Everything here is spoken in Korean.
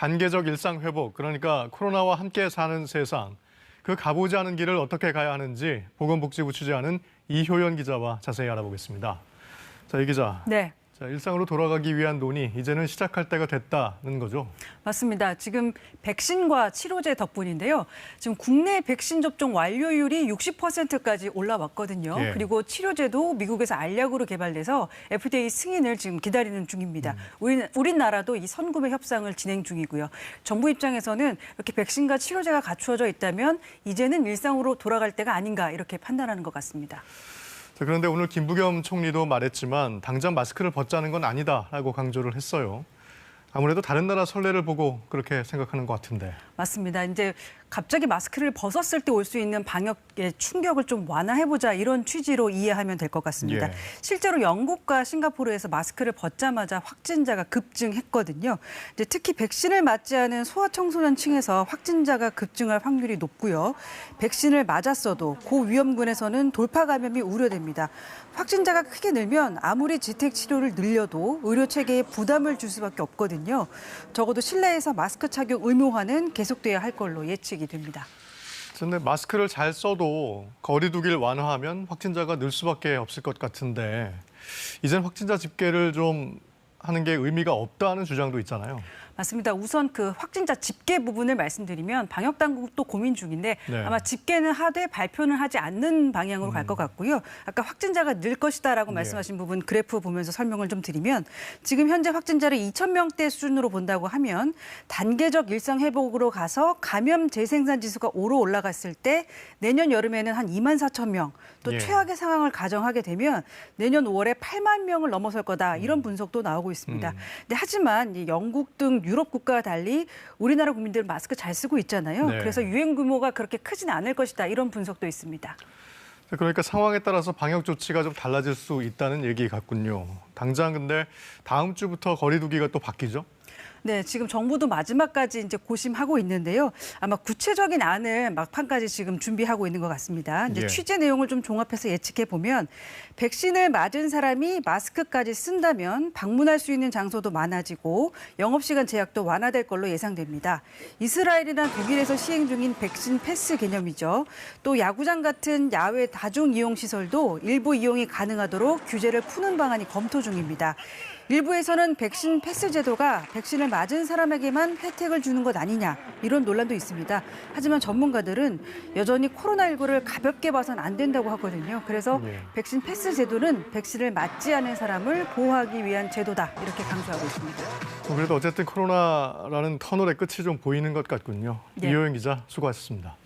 단계적 일상 회복, 그러니까 코로나와 함께 사는 세상, 그 가보지 않은 길을 어떻게 가야 하는지 보건복지부 취재하는 이효연 기자와 자세히 알아보겠습니다. 자, 이 기자. 네. 자, 일상으로 돌아가기 위한 논의, 이제는 시작할 때가 됐다는 거죠? 맞습니다. 지금 백신과 치료제 덕분인데요. 지금 국내 백신 접종 완료율이 60%까지 올라왔거든요. 예. 그리고 치료제도 미국에서 알약으로 개발돼서 FDA 승인을 지금 기다리는 중입니다. 우리나라도 이 선구매 협상을 진행 중이고요. 정부 입장에서는 이렇게 백신과 치료제가 갖추어져 있다면 이제는 일상으로 돌아갈 때가 아닌가 이렇게 판단하는 것 같습니다. 자, 그런데 오늘 김부겸 총리도 말했지만 당장 마스크를 벗자는 건 아니다라고 강조를 했어요. 아무래도 다른 나라 선례를 보고 그렇게 생각하는 것 같은데. 맞습니다. 이제 갑자기 마스크를 벗었을 때 올 수 있는 방역의 충격을 좀 완화해보자 이런 취지로 이해하면 될 것 같습니다. 예. 실제로 영국과 싱가포르에서 마스크를 벗자마자 확진자가 급증했거든요. 이제 특히 백신을 맞지 않은 소아청소년층에서 확진자가 급증할 확률이 높고요. 백신을 맞았어도 고위험군에서는 돌파 감염이 우려됩니다. 확진자가 크게 늘면 아무리 재택 치료를 늘려도 의료 체계에 부담을 줄 수밖에 없거든요. 적어도 실내에서 마스크 착용 의무화는 계속돼야 할 걸로 예측이 됩니다. 그런데 마스크를 잘 써도 거리 두기를 완화하면 확진자가 늘 수밖에 없을 것 같은데 이젠 확진자 집계를 좀 하는 게 의미가 없다는 주장도 있잖아요. 맞습니다. 우선 그 확진자 집계 부분을 말씀드리면 방역 당국도 고민 중인데 네. 아마 집계는 하되 발표는 하지 않는 방향으로 갈 것 같고요. 아까 확진자가 늘 것이다라고 말씀하신 부분 그래프 보면서 설명을 좀 드리면 지금 현재 확진자를 2,000명대 수준으로 본다고 하면 단계적 일상 회복으로 가서 감염 재생산 지수가 5로 올라갔을 때 내년 여름에는 한 24,000명 또 예. 최악의 상황을 가정하게 되면 내년 5월에 8만 명을 넘어설 거다 이런 분석도 나오고 있습니다. 근데 하지만 이 영국 등 유럽 국가와 달리 우리나라 국민들은 마스크 잘 쓰고 있잖아요. 네. 그래서 유행 규모가 그렇게 크진 않을 것이다. 이런 분석도 있습니다. 그러니까 상황에 따라서 방역 조치가 좀 달라질 수 있다는 얘기 같군요. 당장 근데 다음 주부터 거리 두기가 또 바뀌죠? 네, 지금 정부도 마지막까지 이제 고심하고 있는데요. 아마 구체적인 안을 막판까지 지금 준비하고 있는 것 같습니다. 이제 예. 취재 내용을 좀 종합해서 예측해 보면 백신을 맞은 사람이 마스크까지 쓴다면 방문할 수 있는 장소도 많아지고 영업시간 제약도 완화될 걸로 예상됩니다. 이스라엘이나 독일에서 시행 중인 백신 패스 개념이죠. 또 야구장 같은 야외 다중 이용 시설도 일부 이용이 가능하도록 규제를 푸는 방안이 검토 중입니다. 일부에서는 백신 패스 제도가 백신을 맞은 사람에게만 혜택을 주는 것 아니냐 이런 논란도 있습니다. 하지만 전문가들은 여전히 코로나19를 가볍게 봐선 안 된다고 하거든요. 그래서 백신 패스 제도는 백신을 맞지 않은 사람을 보호하기 위한 제도다 이렇게 강조하고 있습니다. 그래도 어쨌든 코로나라는 터널의 끝이 좀 보이는 것 같군요. 네. 이효연 기자 수고하셨습니다.